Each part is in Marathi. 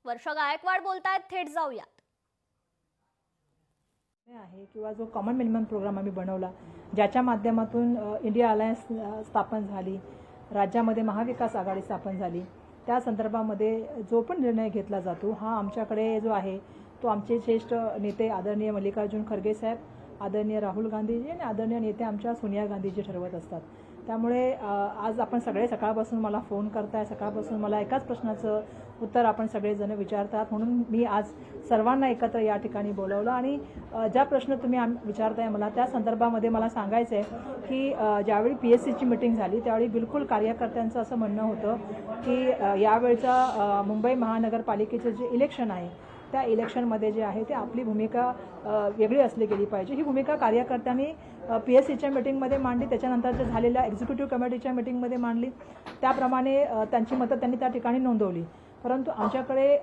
वर्षा गायकवाड बोलतायत, थेट जाऊयात. आहे किंवा जो कॉमन मिनिमम प्रोग्राम आम्ही बनवला, ज्याच्या माध्यमातून इंडिया अलायन्स स्थापन झाली, राज्यामध्ये महाविकास आघाडी स्थापन झाली, त्या संदर्भामध्ये जो पण निर्णय घेतला जातो हा आमच्याकडे जो आहे तो आमचे श्रेष्ठ नेते आदरणीय मल्लिकार्जुन खरगे साहेब, आदरणीय राहुल गांधीजी आणि आदरणीय नेते आमच्या सोनिया गांधीजी ठरवत असतात. त्यामुळे आज आपण सगळे सकाळपासून मला फोन करताय, सकाळपासून मला एकाच प्रश्नाचं उत्तर आपण सगळेजण विचारतात, म्हणून मी आज सर्वांना एकत्र या ठिकाणी बोलवलं आणि ज्या प्रश्न तुम्ही विचारताय मला त्या संदर्भामध्ये मला सांगायचं आहे की ज्यावेळी PSCची मीटिंग झाली त्यावेळी बिलकुल कार्यकर्त्यांचं असं म्हणणं होतं की यावेळचा मुंबई महानगरपालिकेचं जे इलेक्शन आहे त्या इलेक्शनमध्ये जे आहे ते आपली भूमिका वेगळी असली गेली पाहिजे. ही भूमिका कार्यकर्त्यांनी PSCच्या मीटिंगमध्ये मांडली, त्याच्यानंतर झालेल्या एक्झिक्युटिव्ह कमिटीच्या मीटिंगमध्ये मांडली, त्याप्रमाणे त्यांची मतं त्यांनी त्या ठिकाणी नोंदवली. परंतु आमच्याकडे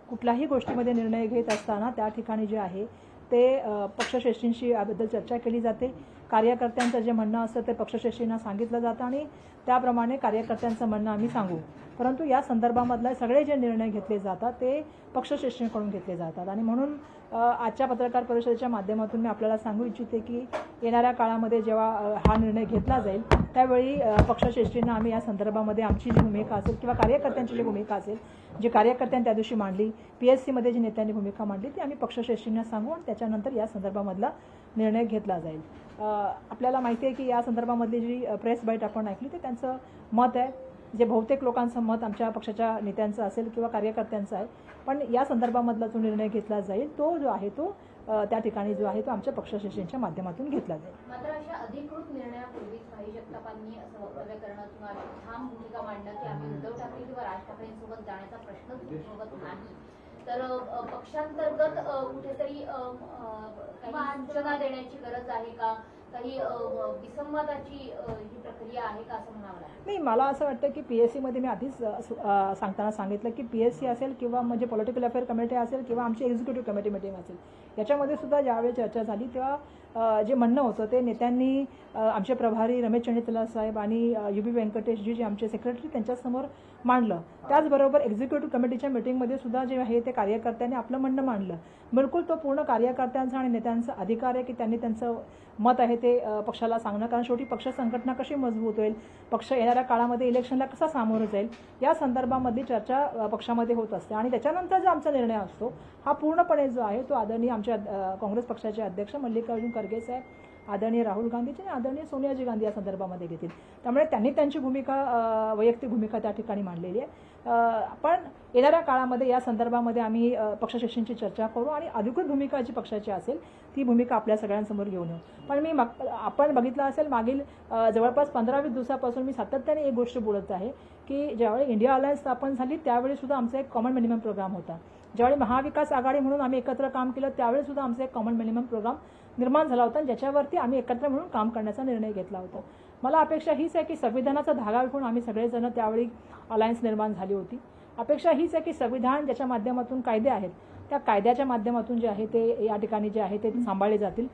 कुठल्याही गोष्टीमध्ये निर्णय घेत असताना त्या ठिकाणी जे आहे ते पक्षश्रेष्ठींशी याबद्दल चर्चा केली जाते. कार्यकर्त्यांचं जे म्हणणं असतं ते पक्षश्रेष्ठींना सांगितलं जातं आणि त्याप्रमाणे कार्यकर्त्यांचं म्हणणं आम्ही सांगू. परंतु या संदर्भामधले सगळे जे निर्णय घेतले जातात ते पक्षश्रेष्ठींकडून घेतले जातात आणि म्हणून आजच्या पत्रकार परिषदेच्या माध्यमातून मी आपल्याला सांगू इच्छिते की येणाऱ्या काळामध्ये जेव्हा हा निर्णय घेतला जाईल त्यावेळी पक्षश्रेष्ठींना आम्ही या संदर्भामध्ये आमची जी भूमिका असेल किंवा कार्यकर्त्यांची जी भूमिका असेल, जी कार्यकर्त्यांनी त्या दिवशी मांडली, PSCमध्ये जी नेत्यांनी भूमिका मांडली ती आम्ही पक्षश्रेष्ठींना सांगू आणि त्याच्यानंतर या संदर्भामधला निर्णय घेतला जाईल. आपल्याला माहिती आहे की या संदर्भामधली जी प्रेस बाईट आपण ऐकली ते त्यांचं मत आहे, जे बहुतेक लोकांचं मत आमच्या पक्षाच्या नेत्यांचं असेल किंवा कार्यकर्त्यांचं आहे, पण या संदर्भामधला जो निर्णय घेतला जाईल तो जो आहे तो त्या ठिकाणी जो आहे तो आमच्या पक्षश्रेष्ठींच्या माध्यमातून घेतला जाईल. मात्र अशा अधिकृत निर्णयापूर्वीच भाई जगतापांनी असं वक्तव्य करणं किंवा ठाम भूमिका मांडणं की आम्ही उद्धव ठाकरे किंवा राज ठाकरेंसोबत जाण्याचा प्रश्नच उद्भवत नाही, तर पक्षांतर्गत कुठेतरी काही सूचना देण्याची गरज आहे का, काही विसंवादाची ही प्रक्रिया आहे का असं म्हणावं लागेल? नाही, मला असं वाटतं की PSCमध्ये मी आधीच सांगताना सांगितलं की PSC असेल किंवा म्हणजे पॉलिटिकल अफेअर कमिटी असेल किंवा आमची एक्झिक्युटिव्ह कमिटी मीटिंग असेल, याच्यामध्ये सुद्धा ज्यावेळी चर्चा झाली तेव्हा जे म्हणणं होतं ते नेत्यांनी आमचे प्रभारी रमेश चंडितला साहेब आणि UB व्यंकटेशजी जे आमचे सेक्रेटरी त्यांच्यासमोर मांडलं. त्याचबरोबर एक्झिक्युटिव्ह कमिटीच्या मीटिंगमध्ये सुद्धा जे आहे ते कार्यकर्त्यांनी आपलं म्हणणं मांडलं. बिलकुल तो पूर्ण कार्यकर्त्यांचा आणि नेत्यांचा अधिकार आहे की त्यांनी त्यांचं मत आहे ते पक्षाला सांगणं, कारण शेवटी पक्ष संघटना कशी मजबूत होईल, पक्ष येणाऱ्या काळामध्ये इलेक्शनला कसा सामोरं जाईल या संदर्भामधली चर्चा पक्षामध्ये होत असते आणि त्याच्यानंतर जो आमचा निर्णय असतो हा पूर्णपणे जो आहे तो आदरणीय आमच्या काँग्रेस पक्षाचे अध्यक्ष मल्लिकार्जुन खरगे साहेब, आदरणीय राहुल गांधीजी आणि आदरणीय सोनियाजी गांधी या संदर्भामध्ये घेतील. त्यामुळे त्यांनी त्यांची भूमिका वैयक्तिक भूमिका त्या ठिकाणी मांडलेली आहे. पण येणाऱ्या काळामध्ये या संदर्भामध्ये आम्ही पक्षश्रेष्ठींची चर्चा करू आणि अधिकृत भूमिका जी पक्षाची असेल ती भूमिका आपल्या सगळ्यांसमोर घेऊन येऊ. पण आपण बघितलं असेल मागील जवळपास 15-20 दिवसापासून मी सातत्याने एक गोष्ट बोलत आहे की ज्यावेळी इंडिया अलायन्स स्थापन झाली त्यावेळी सुद्धा आमचा एक कॉमन मिनिमम प्रोग्राम होता. ज्यावेळी महाविकास आघाडी म्हणून आम्ही एकत्र काम केलं त्यावेळी सुद्धा आमचा एक कॉमन मिनिमम प्रोग्राम निर्माण झाला होता, ज्याच्यावरती आम्ही एकत्र म्हणून काम करण्याचा निर्णय घेतला होता. मला अपेक्षा हीच आहे की संविधानाचा धागा विकून आम्ही सगळेजण त्यावेळी अलायन्स निर्माण झाली होती. अपेक्षा हीच आहे की संविधान ज्याच्या माध्यमातून कायदे आहेत त्या कायद्याच्या माध्यमातून जे आहे ते या ठिकाणी जे आहे ते सांभाळले जातील.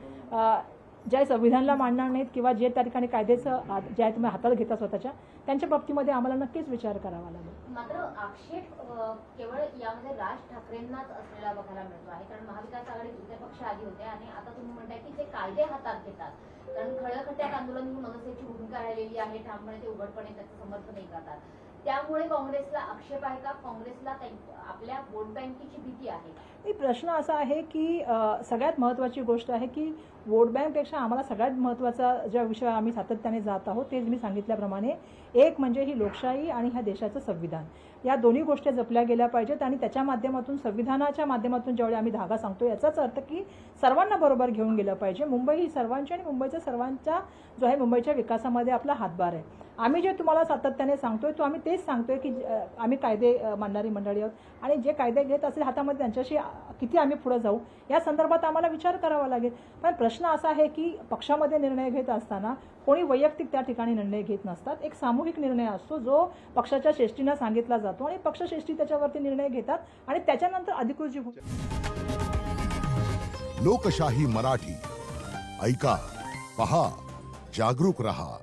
ज्या संविधानाला मानणार नाहीत किंवा जे त्या ठिकाणी कायद्याचं जे आहे तुम्ही हातात घेता स्वतःच्या त्यांच्या बाबतीमध्ये आम्हाला नक्कीच विचार करावा लागेल. मात्र आक्षेप केवळ यामध्ये राज ठाकरेंनाच असलेला बघायला मिळतो आहे, कारण महाविकास आघाडी दुसरे पक्ष आधी होते आणि आता तुम्ही म्हणताय की ते कायदे हातात घेतात, कारण खळखट्यात आंदोलन ही मनसेची भूमिका राहिलेली आहे, ठामपणे ते उघडपणे त्याचं समर्थनही करतात. त्यामुळे काँग्रेसला आक्षेप आहे का, काँग्रेसला आपल्या वोट बँकेची भीती आहे? प्रश्न असा आहे की सगळ्यात महत्त्वाची गोष्ट आहे की वोट बँकपेक्षा आम्हाला सगळ्यात महत्त्वाचा ज्या विषय आम्ही सातत्याने जात आहोत तेच मी सांगितल्याप्रमाणे एक म्हणजे ही लोकशाही आणि ह्या देशाचं संविधान, या दोन्ही गोष्टी जपल्या गेल्या पाहिजेत आणि त्याच्या माध्यमातून संविधानाच्या माध्यमातून ज्यावेळी आम्ही धागा सांगतो याचाच अर्थ की सर्वांना बरोबर घेऊन गेलं पाहिजे. मुंबई ही सर्वांची आणि मुंबईचा सर्वांचा जो आहे मुंबईच्या विकासामध्ये आपला हातभार आहे. आम्ही जे तुम्हाला सातत्याने सांगतोय तो आम्ही तेच सांगतोय की आम्ही कायदे मानणारी मंडळी आहोत आणि जे कायदे घेत असेल हातामध्ये त्यांच्याशी किती आम्ही पुढे जाऊ या संदर्भात आम्हाला विचार करावा लागेल. पण प्रश्न असा आहे की पक्षामध्ये निर्णय घेत असताना कोणी वैयक्तिक त्या ठिकाणी निर्णय घेत नसतात. एक सामूहिक निर्णय असतो जो पक्षाच्या श्रेष्ठींना सांगितला जातो आणि पक्षश्रेष्ठी त्याच्यावरती निर्णय घेतात आणि त्याच्यानंतर अधिकृत जी लोकशाही मराठी ऐका, पहा, जागरूक रहा.